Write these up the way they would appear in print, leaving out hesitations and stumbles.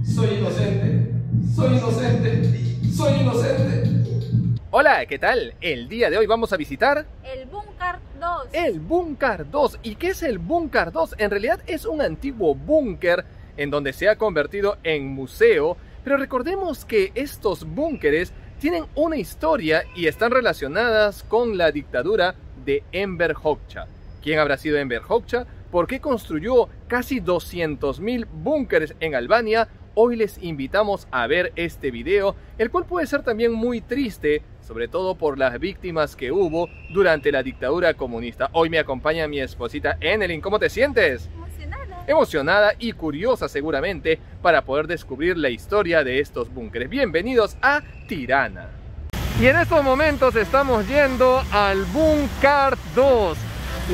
Soy inocente, soy inocente, soy inocente. Hola, ¿qué tal? El día de hoy vamos a visitar el Búnker 2. el Búnker 2. ¿Y qué es el Búnker 2? En realidad es un antiguo búnker en donde se ha convertido en museo, pero recordemos que estos búnkeres tienen una historia y están relacionadas con la dictadura de Enver Hoxha. ¿Quién habrá sido Enver Hoxha? ¿Por qué construyó casi 200.000 búnkeres en Albania? Hoy les invitamos a ver este video, el cual puede ser también muy triste, sobre todo por las víctimas que hubo durante la dictadura comunista. Hoy me acompaña mi esposita Enelin. ¿Cómo te sientes? Emocionada. Emocionada y curiosa seguramente para poder descubrir la historia de estos búnkeres. Bienvenidos a Tirana. Y en estos momentos estamos yendo al Búnker 2,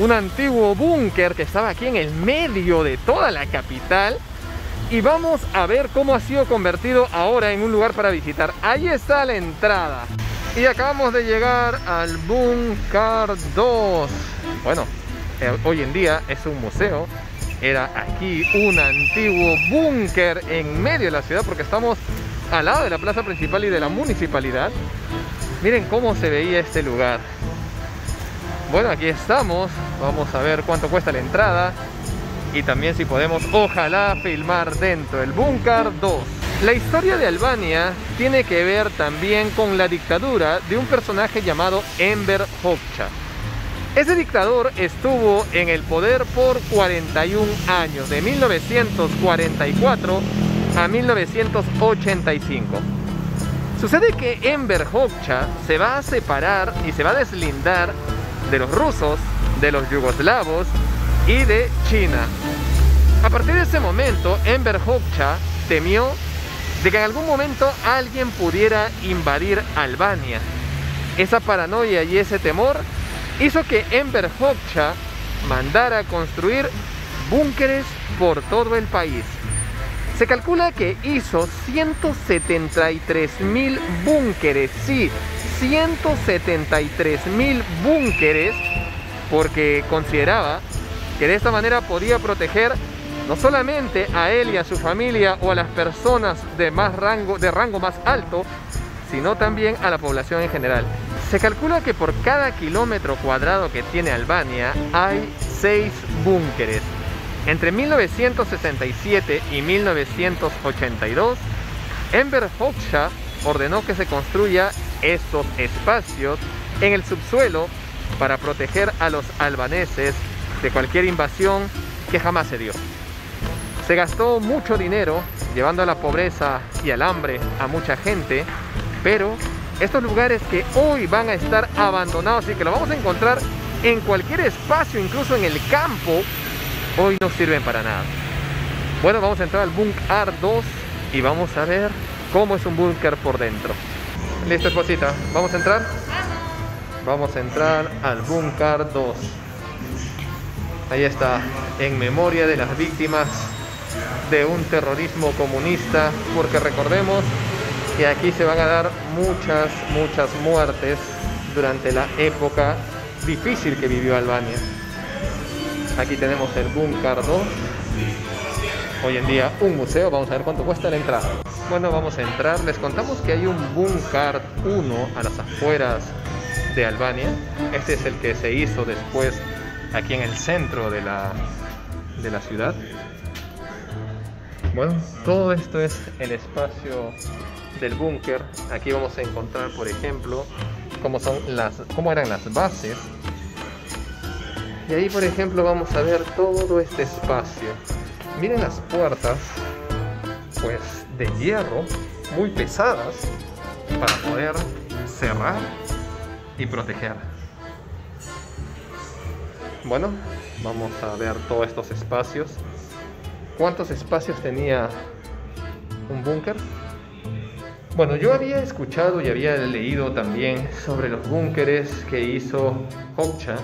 un antiguo búnker que estaba aquí en el medio de toda la capital. Y vamos a ver cómo ha sido convertido ahora en un lugar para visitar. Ahí está la entrada. Y acabamos de llegar al Búnker 2. Bueno, hoy en día es un museo. Era aquí un antiguo búnker en medio de la ciudad, porque estamos al lado de la plaza principal y de la municipalidad. Miren cómo se veía este lugar. Bueno, aquí estamos. Vamos a ver cuánto cuesta la entrada. Y también si podemos, ojalá, filmar dentro del Búnker 2. La historia de Albania tiene que ver también con la dictadura de un personaje llamado Enver Hoxha. Ese dictador estuvo en el poder por 41 años, de 1944 a 1985. Sucede que Enver Hoxha se va a separar y se va a deslindar de los rusos, de los yugoslavos y de China. A partir de ese momento, Enver Hoxha temió de que en algún momento alguien pudiera invadir Albania. Esa paranoia y ese temor hizo que Enver Hoxha mandara construir búnkeres por todo el país. Se calcula que hizo 173.000 búnkeres, sí, 173.000 búnkeres, porque consideraba que de esta manera podía proteger no solamente a él y a su familia o a las personas de rango más alto, sino también a la población en general. Se calcula que por cada kilómetro cuadrado que tiene Albania hay 6 búnkeres. Entre 1967 y 1982, Enver Hoxha ordenó que se construya estos espacios en el subsuelo para proteger a los albaneses de cualquier invasión que jamás se dio. Se gastó mucho dinero llevando a la pobreza y al hambre a mucha gente, pero estos lugares que hoy van a estar abandonados y que lo vamos a encontrar en cualquier espacio, incluso en el campo, hoy no sirven para nada. Bueno, vamos a entrar al Búnker 2 y vamos a ver cómo es un búnker por dentro. ¿Listo, esposita? ¿Vamos a entrar? Vamos a entrar al Búnker 2. Ahí está, en memoria de las víctimas de un terrorismo comunista, porque recordemos que aquí se van a dar muchas muertes durante la época difícil que vivió Albania. Aquí tenemos el Búnker 2. Hoy en día un museo. Vamos a ver cuánto cuesta la entrada. Bueno, vamos a entrar. Les contamos que hay un Búnker 1 a las afueras de Albania. Este es el que se hizo después aquí en el centro de la ciudad. Bueno, todo esto es el espacio del búnker. Aquí vamos a encontrar, por ejemplo, cómo eran las bases. Y ahí, por ejemplo, vamos a ver todo este espacio. Miren las puertas, pues de hierro, muy pesadas, para poder cerrar y proteger. Bueno, vamos a ver todos estos espacios. ¿Cuántos espacios tenía un búnker? Bueno, yo había escuchado y había leído también sobre los búnkeres que hizo Hoxha,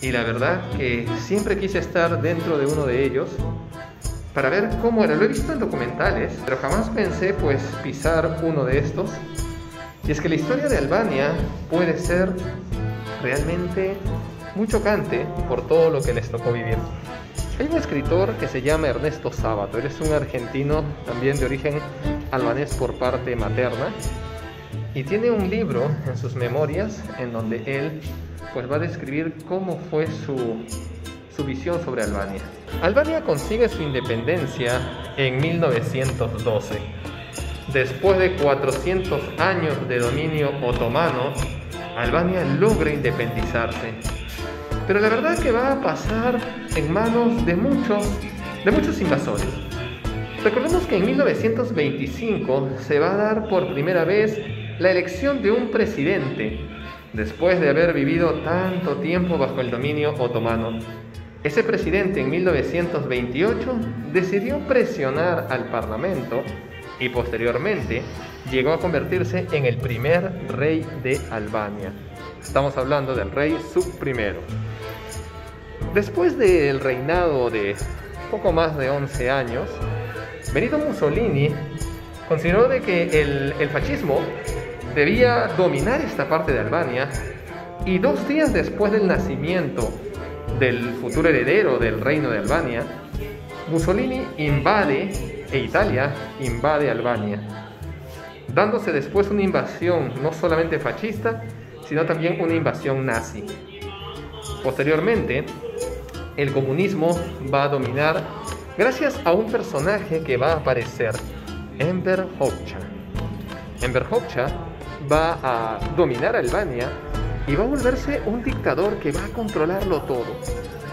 y la verdad que siempre quise estar dentro de uno de ellos para ver cómo era. Lo he visto en documentales, pero jamás pensé pues pisar uno de estos. Y es que la historia de Albania puede ser realmente muy chocante por todo lo que les tocó vivir. Hay un escritor que se llama Ernesto Sábato. Él es un argentino también de origen albanés por parte materna y tiene un libro en sus memorias en donde él pues va a describir cómo fue su visión sobre Albania. Albania consigue su independencia en 1912. Después de 400 años de dominio otomano, Albania logra independizarse. Pero la verdad es que va a pasar en manos de muchos invasores. Recordemos que en 1925 se va a dar por primera vez la elección de un presidente, después de haber vivido tanto tiempo bajo el dominio otomano. Ese presidente en 1928 decidió presionar al Parlamento y posteriormente llegó a convertirse en el primer rey de Albania. Estamos hablando del rey Sub I. Después del reinado de poco más de 11 años, Benito Mussolini consideró de que el fascismo debía dominar esta parte de Albania y 2 días después del nacimiento del futuro heredero del reino de Albania, Mussolini Italia invade Albania, dándose después una invasión no solamente fascista, sino también una invasión nazi. Posteriormente, el comunismo va a dominar gracias a un personaje que va a aparecer, Enver Hoxha. Enver Hoxha va a dominar Albania y va a volverse un dictador que va a controlarlo todo,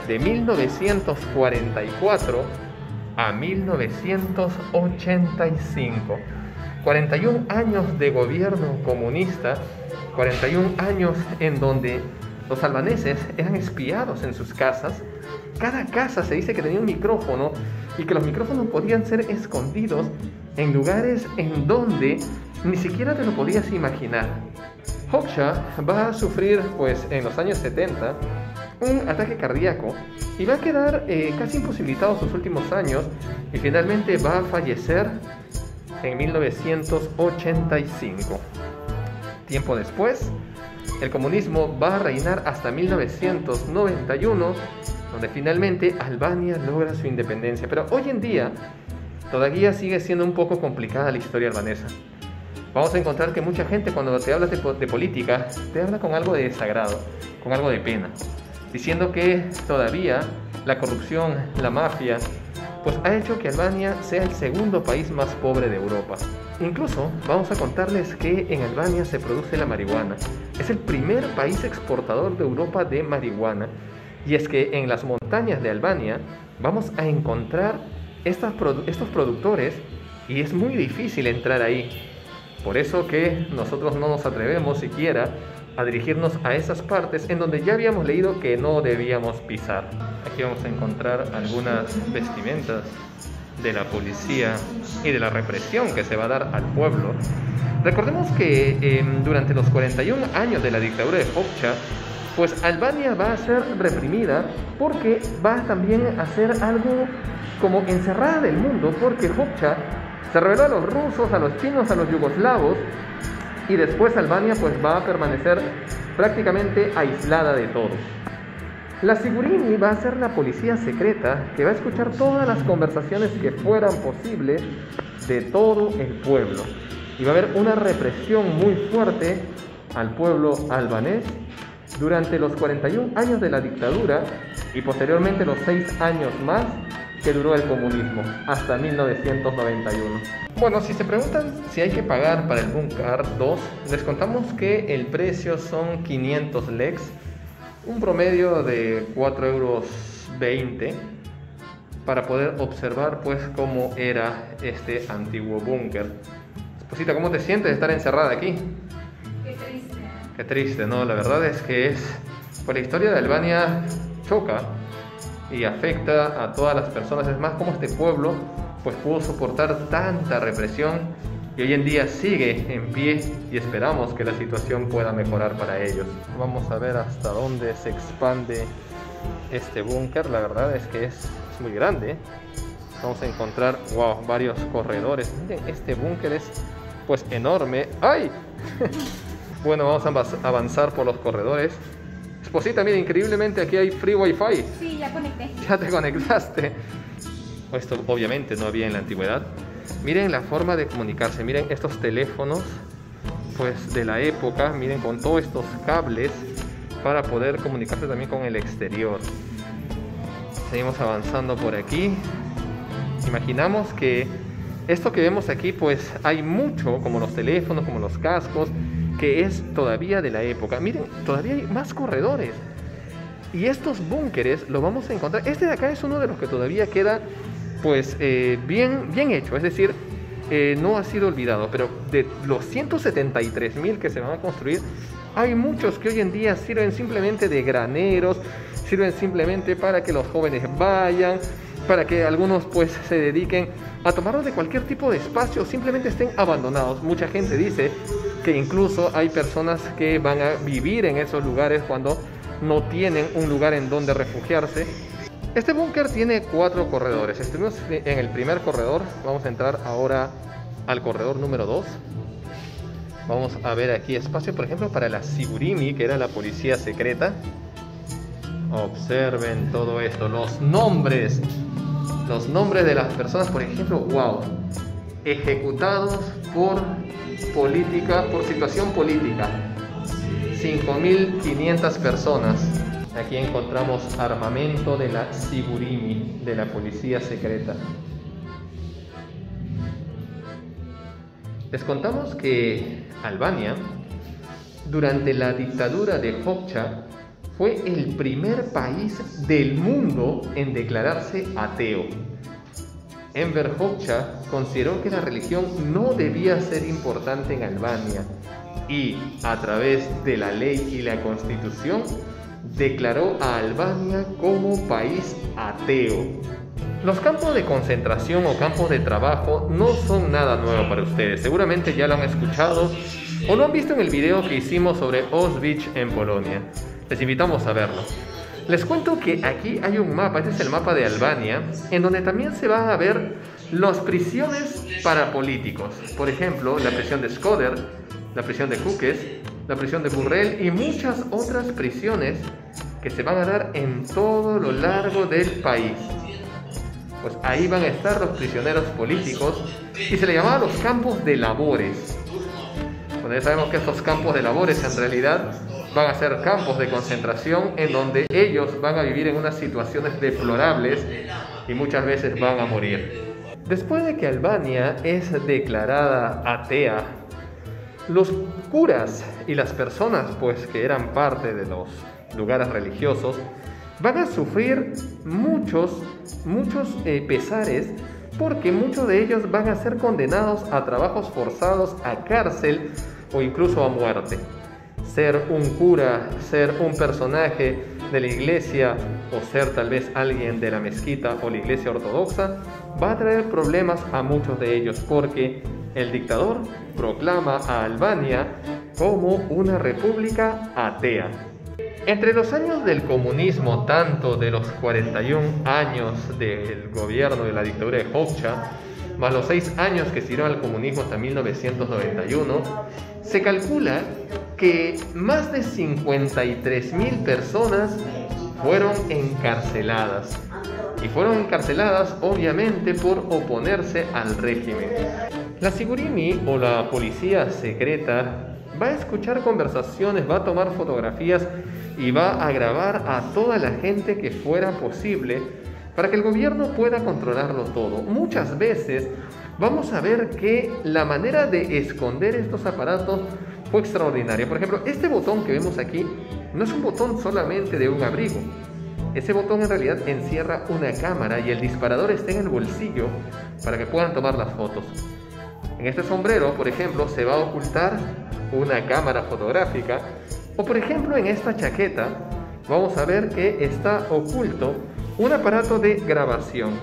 de 1944 a 1985. 41 años de gobierno comunista, 41 años en donde los albaneses eran espiados en sus casas. Cada casa se dice que tenía un micrófono y que los micrófonos podían ser escondidos en lugares en donde ni siquiera te lo podías imaginar. Hoxha va a sufrir, pues, en los años 70 un ataque cardíaco y va a quedar casi imposibilitado sus últimos años y finalmente va a fallecer en 1985. Tiempo después, el comunismo va a reinar hasta 1991, donde finalmente Albania logra su independencia. Pero hoy en día todavía sigue siendo un poco complicada la historia albanesa. Vamos a encontrar que mucha gente cuando te habla de política, te habla con algo de desagrado, con algo de pena, diciendo que todavía la corrupción, la mafia, pues ha hecho que Albania sea el segundo país más pobre de Europa. Incluso vamos a contarles que en Albania se produce la marihuana. Es el primer país exportador de Europa de marihuana. Y es que en las montañas de Albania vamos a encontrar estos productores y es muy difícil entrar ahí. Por eso que nosotros no nos atrevemos siquiera a dirigirnos a esas partes en donde ya habíamos leído que no debíamos pisar. Aquí vamos a encontrar algunas vestimentas de la policía y de la represión que se va a dar al pueblo. Recordemos que durante los 41 años de la dictadura de Hoxha, pues Albania va a ser reprimida porque va también a ser algo como encerrada del mundo, porque Hoxha se reveló a los rusos, a los chinos, a los yugoslavos, y después Albania pues va a permanecer prácticamente aislada de todos. La Sigurini va a ser la policía secreta que va a escuchar todas las conversaciones que fueran posibles de todo el pueblo. Y va a haber una represión muy fuerte al pueblo albanés durante los 41 años de la dictadura y posteriormente los 6 años más que duró el comunismo, hasta 1991. Bueno, si se preguntan si hay que pagar para el Búnker 2, les contamos que el precio son 500 leks, un promedio de 4,20 €, para poder observar pues cómo era este antiguo búnker. Esposita, ¿cómo te sientes de estar encerrada aquí? Qué triste. Qué triste, ¿no? La verdad es que pues la historia de Albania choca y afecta a todas las personas. Es más, como este pueblo pues pudo soportar tanta represión y hoy en día sigue en pie y esperamos que la situación pueda mejorar para ellos. Vamos a ver hasta dónde se expande este búnker. La verdad es que es muy grande. Vamos a encontrar, wow, varios corredores. Miren, este búnker es pues enorme. ¡Ay! Bueno, vamos a avanzar por los corredores. Esposita, mira, increíblemente aquí hay free wifi. Sí, ya conecté. Ya te conectaste. Esto obviamente no había en la antigüedad. Miren la forma de comunicarse, miren estos teléfonos pues de la época, miren con todos estos cables para poder comunicarse también con el exterior. Seguimos avanzando por aquí. Imaginamos que esto que vemos aquí pues hay mucho, como los teléfonos, como los cascos, que es todavía de la época. Miren, todavía hay más corredores. Y estos búnkeres los vamos a encontrar. Este de acá es uno de los que todavía queda pues bien hecho, es decir, no ha sido olvidado, pero de los 173.000 que se van a construir, hay muchos que hoy en día sirven simplemente de graneros, sirven simplemente para que los jóvenes vayan, para que algunos pues se dediquen a tomarlos de cualquier tipo de espacio, simplemente estén abandonados. Mucha gente dice que incluso hay personas que van a vivir en esos lugares cuando no tienen un lugar en donde refugiarse. Este búnker tiene 4 corredores. Estuvimos en el primer corredor. Vamos a entrar ahora al corredor número 2. Vamos a ver aquí espacio, por ejemplo, para la Sigurimi, que era la policía secreta. Observen todo esto. Los nombres de las personas, por ejemplo, wow, ejecutados por situación política. 5.500 personas. Aquí encontramos armamento de la Sigurimi, de la policía secreta. Les contamos que Albania, durante la dictadura de Hoxha, fue el primer país del mundo en declararse ateo. Enver Hoxha consideró que la religión no debía ser importante en Albania y, a través de la ley y la constitución, declaró a Albania como país ateo. Los campos de concentración o campos de trabajo no son nada nuevo para ustedes. Seguramente ya lo han escuchado o lo han visto en el video que hicimos sobre Auschwitz en Polonia. Les invitamos a verlo. Les cuento que aquí hay un mapa, este es el mapa de Albania, en donde también se van a ver las prisiones para políticos. Por ejemplo, la prisión de Skoder, la prisión de Kukes, la prisión de Burrell y muchas otras prisiones que se van a dar en todo lo largo del país. Pues ahí van a estar los prisioneros políticos y se le llamaba los campos de labores. Bueno, ya sabemos que estos campos de labores en realidad van a ser campos de concentración en donde ellos van a vivir en unas situaciones deplorables y muchas veces van a morir. Después de que Albania es declarada atea, los curas y las personas pues que eran parte de los lugares religiosos van a sufrir muchos pesares, porque muchos de ellos van a ser condenados a trabajos forzados, a cárcel o incluso a muerte. Ser un cura, ser un personaje de la iglesia o ser tal vez alguien de la mezquita o la iglesia ortodoxa va a traer problemas a muchos de ellos, porque el dictador proclama a Albania como una república atea. Entre los años del comunismo, tanto de los 41 años del gobierno de la dictadura de Hoxha, más los 6 años que siguieron al comunismo hasta 1991, se calcula que más de 53.000 personas fueron encarceladas. Y fueron encarceladas obviamente por oponerse al régimen. La Sigurimi o la policía secreta va a escuchar conversaciones, va a tomar fotografías y va a grabar a toda la gente que fuera posible para que el gobierno pueda controlarlo todo. Muchas veces vamos a ver que la manera de esconder estos aparatos fue extraordinaria. Por ejemplo, este botón que vemos aquí no es un botón solamente de un abrigo. Ese botón en realidad encierra una cámara y el disparador está en el bolsillo para que puedan tomar las fotos. En este sombrero, por ejemplo, se va a ocultar una cámara fotográfica, o por ejemplo en esta chaqueta vamos a ver que está oculto un aparato de grabación.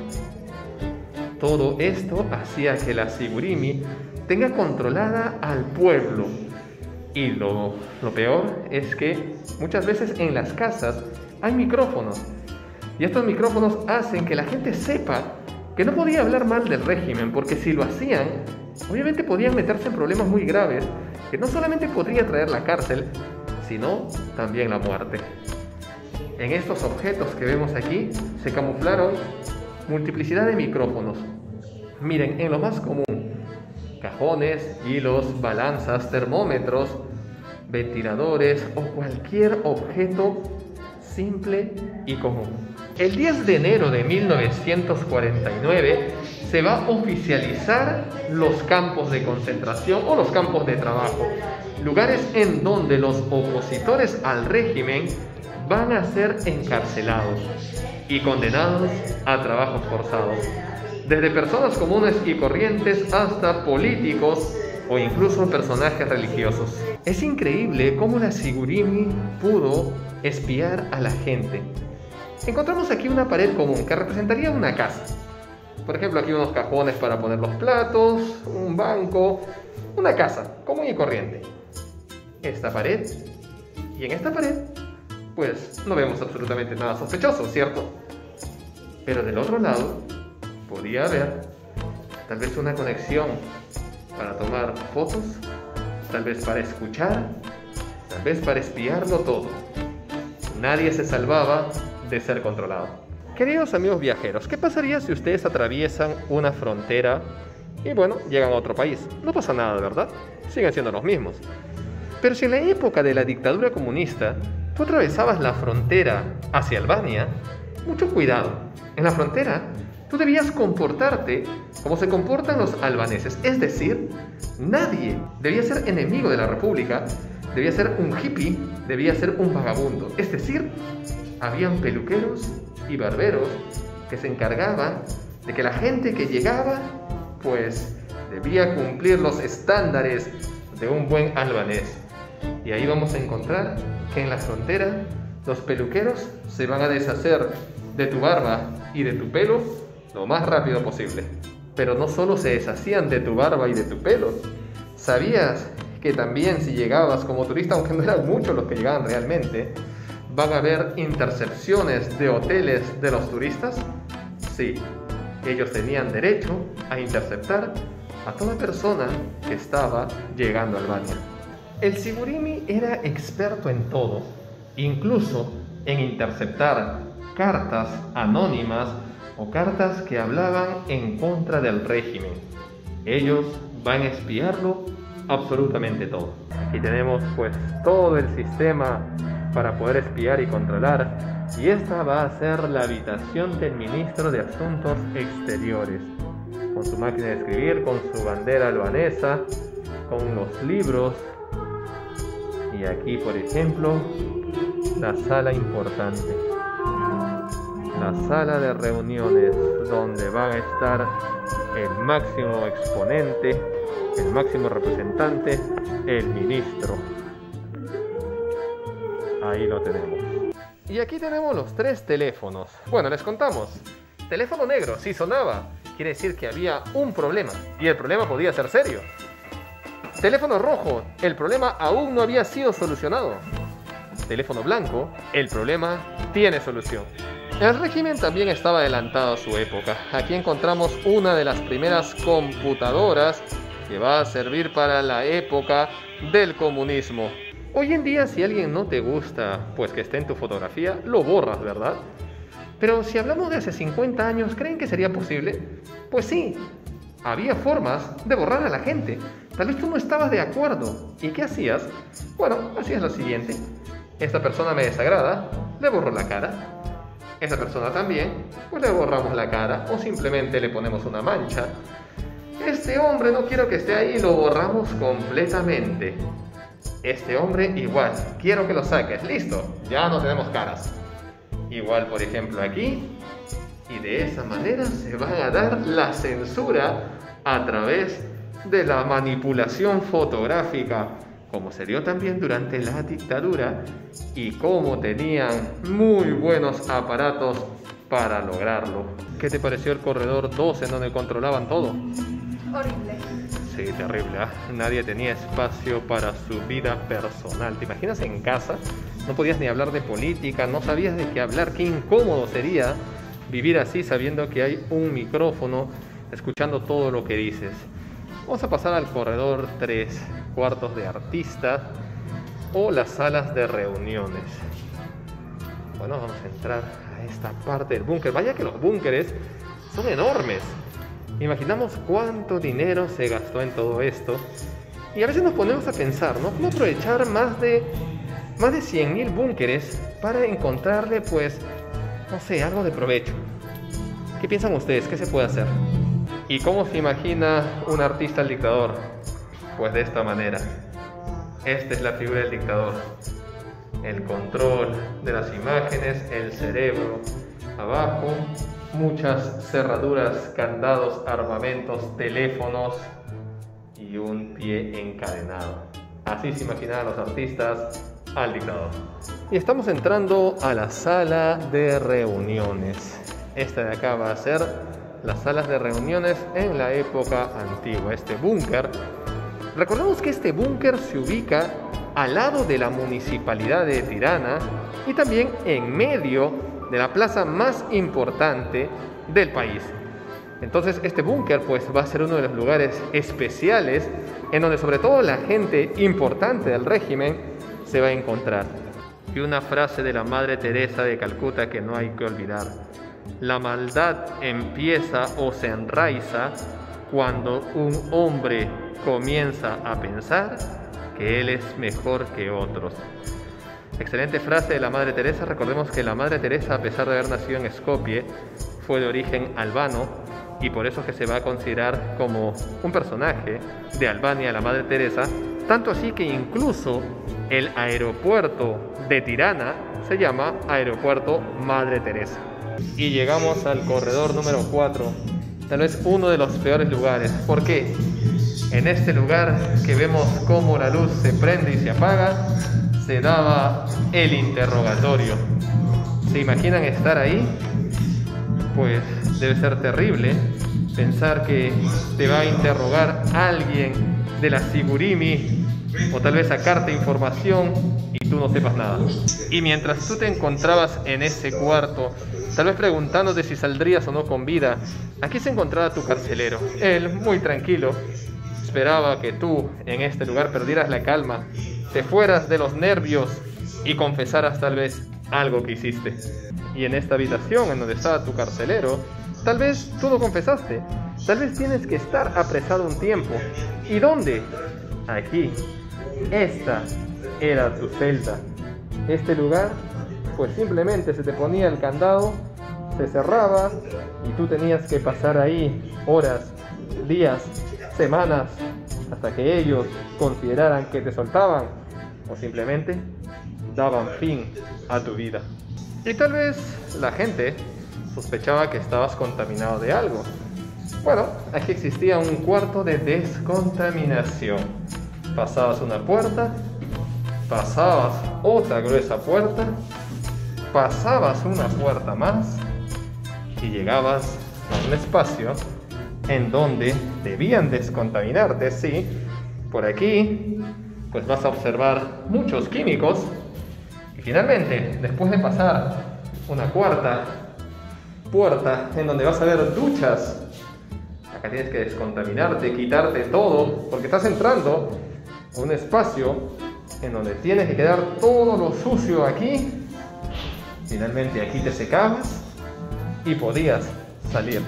Todo esto hacía que la Sigurimi tenga controlada al pueblo. Y lo peor es que muchas veces en las casas hay micrófonos. Y estos micrófonos hacen que la gente sepa que no podía hablar mal del régimen, porque si lo hacían, obviamente podían meterse en problemas muy graves, que no solamente podría traer la cárcel, sino también la muerte. En estos objetos que vemos aquí se camuflaron multiplicidad de micrófonos. Miren, en lo más común, cajones, hilos, balanzas, termómetros, ventiladores o cualquier objeto simple y común. El 10 de enero de 1949 se va a oficializar los campos de concentración o los campos de trabajo, lugares en donde los opositores al régimen van a ser encarcelados y condenados a trabajos forzados, desde personas comunes y corrientes hasta políticos o incluso personajes religiosos. Es increíble cómo la Sigurimi pudo espiar a la gente. Encontramos aquí una pared común que representaría una casa. Por ejemplo, aquí unos cajones para poner los platos, un banco, una casa común y corriente. Esta pared, y en esta pared, pues no vemos absolutamente nada sospechoso, ¿cierto? Pero del otro lado, podía haber tal vez una conexión para tomar fotos, tal vez para escuchar, tal vez para espiarlo todo. Nadie se salvaba de ser controlado. Queridos amigos viajeros, ¿qué pasaría si ustedes atraviesan una frontera y bueno, llegan a otro país? No pasa nada, ¿verdad? Siguen siendo los mismos. Pero si en la época de la dictadura comunista tú atravesabas la frontera hacia Albania, mucho cuidado. En la frontera tú debías comportarte como se comportan los albaneses, es decir, nadie debía ser enemigo de la república, debía ser un hippie, debía ser un vagabundo, es decir, habían peluqueros y barberos que se encargaban de que la gente que llegaba pues debía cumplir los estándares de un buen albanés. Y ahí vamos a encontrar que en la frontera los peluqueros se van a deshacer de tu barba y de tu pelo lo más rápido posible. Pero no solo se deshacían de tu barba y de tu pelo. ¿Sabías que también si llegabas como turista, aunque no eran muchos los que llegaban realmente, van a haber intercepciones de hoteles de los turistas? Sí, ellos tenían derecho a interceptar a toda persona que estaba llegando a Albania. El Sigurimi era experto en todo, incluso en interceptar cartas anónimas o cartas que hablaban en contra del régimen. Ellos van a espiarlo absolutamente todo. Aquí tenemos pues todo el sistema para poder espiar y controlar, y esta va a ser la habitación del ministro de Asuntos Exteriores, con su máquina de escribir, con su bandera albanesa, con los libros. Y aquí, por ejemplo, la sala importante, la sala de reuniones, donde va a estar el máximo exponente, el máximo representante, el ministro. Ahí lo tenemos. Y aquí tenemos los 3 teléfonos. Bueno, les contamos. Teléfono negro, si sonaba, quiere decir que había un problema, y el problema podía ser serio. Teléfono rojo, el problema aún no había sido solucionado. Teléfono blanco, el problema tiene solución. El régimen también estaba adelantado a su época. Aquí encontramos una de las primeras computadoras que va a servir para la época del comunismo. Hoy en día, si alguien no te gusta, pues que esté en tu fotografía, lo borras, ¿verdad? Pero si hablamos de hace 50 años, ¿creen que sería posible? Pues sí. Había formas de borrar a la gente. Tal vez tú no estabas de acuerdo. ¿Y qué hacías? Bueno, hacías lo siguiente. Esta persona me desagrada, le borro la cara. Esta persona también, pues le borramos la cara o simplemente le ponemos una mancha. Este hombre no quiero que esté ahí, lo borramos completamente. Este hombre igual, quiero que lo saques. Listo, ya no tenemos caras. Igual, por ejemplo, aquí. Y de esa manera se va a dar la censura a través de la manipulación fotográfica, como se dio también durante la dictadura, y como tenían muy buenos aparatos para lograrlo. ¿Qué te pareció el corredor 2 en donde controlaban todo? Horrible. Sí, terrible, ¿eh? Nadie tenía espacio para su vida personal. ¿Te imaginas en casa? No podías ni hablar de política, no sabías de qué hablar. Qué incómodo sería vivir así sabiendo que hay un micrófono escuchando todo lo que dices. Vamos a pasar al corredor 3, cuartos de artista o las salas de reuniones. Bueno, vamos a entrar a esta parte del búnker. Vaya que los búnkeres son enormes. Imaginamos cuánto dinero se gastó en todo esto. Y a veces nos ponemos a pensar, ¿no? ¿Cómo aprovechar más de 100.000 búnkeres para encontrarle, pues, no sé, algo de provecho? ¿Qué piensan ustedes? ¿Qué se puede hacer? ¿Y cómo se imagina un artista al dictador? Pues de esta manera. Esta es la figura del dictador. El control de las imágenes, el cerebro abajo, muchas cerraduras, candados, armamentos, teléfonos y un pie encadenado. Así se imaginaban los artistas al dictador. Y estamos entrando a la sala de reuniones. Esta de acá va a ser las salas de reuniones en la época antigua. Este búnker, recordemos que este búnker se ubica al lado de la municipalidad de Tirana y también en medio de la plaza más importante del país. Entonces este búnker pues va a ser uno de los lugares especiales en donde sobre todo la gente importante del régimen se va a encontrar. Y una frase de la Madre Teresa de Calcuta que no hay que olvidar: la maldad empieza o se enraiza cuando un hombre comienza a pensar que él es mejor que otros. Excelente frase de la Madre Teresa. Recordemos que la Madre Teresa, a pesar de haber nacido en Skopje, fue de origen albano y por eso es que se va a considerar como un personaje de Albania, la Madre Teresa. Tanto así que incluso el aeropuerto de Tirana se llama Aeropuerto Madre Teresa. Y llegamos al corredor número 4, tal vez uno de los peores lugares. ¿Por qué? En este lugar que vemos cómo la luz se prende y se apaga, se daba el interrogatorio. ¿Se imaginan estar ahí? Pues debe ser terrible pensar que te va a interrogar alguien de la Sigurimi o tal vez sacarte información y tú no sepas nada. Y mientras tú te encontrabas en ese cuarto, tal vez preguntándote si saldrías o no con vida, aquí se encontraba tu carcelero. Él, muy tranquilo, esperaba que tú en este lugar perdieras la calma, te fueras de los nervios y confesaras tal vez algo que hiciste. Y en esta habitación en donde estaba tu carcelero, tal vez tú no confesaste, tal vez tienes que estar apresado un tiempo. ¿Y dónde? Aquí. Esta era tu celda. Este lugar, pues simplemente se te ponía el candado, se cerraba y tú tenías que pasar ahí horas, días, semanas, hasta que ellos consideraran que te soltaban o simplemente daban fin a tu vida. Y tal vez la gente sospechaba que estabas contaminado de algo. Bueno, aquí existía un cuarto de descontaminación. Pasabas una puerta, pasabas otra gruesa puerta, pasabas una puerta más y llegabas a un espacio en donde debían descontaminarte. Sí, por aquí pues vas a observar muchos químicos y finalmente, después de pasar una cuarta puerta en donde vas a ver duchas, acá tienes que descontaminarte, quitarte todo, porque estás entrando a un espacio en donde tienes que quedar todo lo sucio aquí. Finalmente aquí te secabas y podías salir.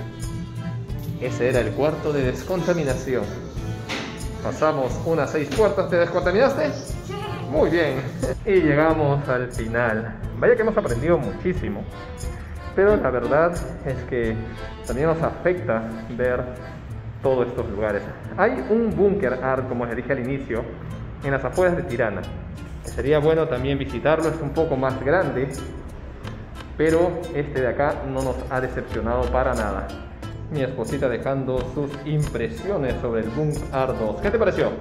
Ese era el cuarto de descontaminación. Pasamos unas 6 puertas. ¿Te descontaminaste? Muy bien. Y llegamos al final. Vaya que hemos aprendido muchísimo. Pero la verdad es que también nos afecta ver todos estos lugares. Hay un búnker art, como les dije al inicio, en las afueras de Tirana, que sería bueno también visitarlo. Es un poco más grande, pero este de acá no nos ha decepcionado para nada. Mi esposita dejando sus impresiones sobre el Búnker Art 2. ¿Qué te pareció?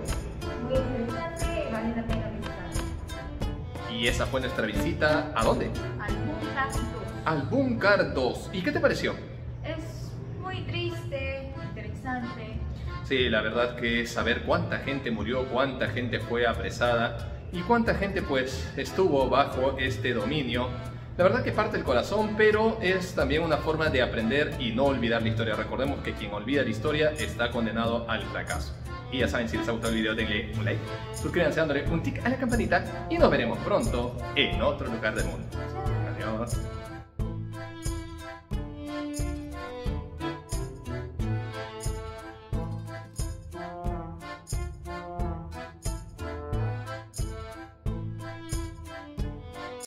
Muy interesante, vale la pena visitar. Y esa fue nuestra visita. ¿A dónde? Al Búnker 2. Al Búnker 2. ¿Y qué te pareció? Es muy triste, interesante. Sí, la verdad que saber cuánta gente murió, cuánta gente fue apresada y cuánta gente pues estuvo bajo este dominio, la verdad que parte el corazón, pero es también una forma de aprender y no olvidar la historia. Recordemos que quien olvida la historia está condenado al fracaso. Y ya saben, si les ha gustado el video denle un like, suscríbanse dándole un tic a la campanita y nos veremos pronto en otro lugar del mundo. Adiós.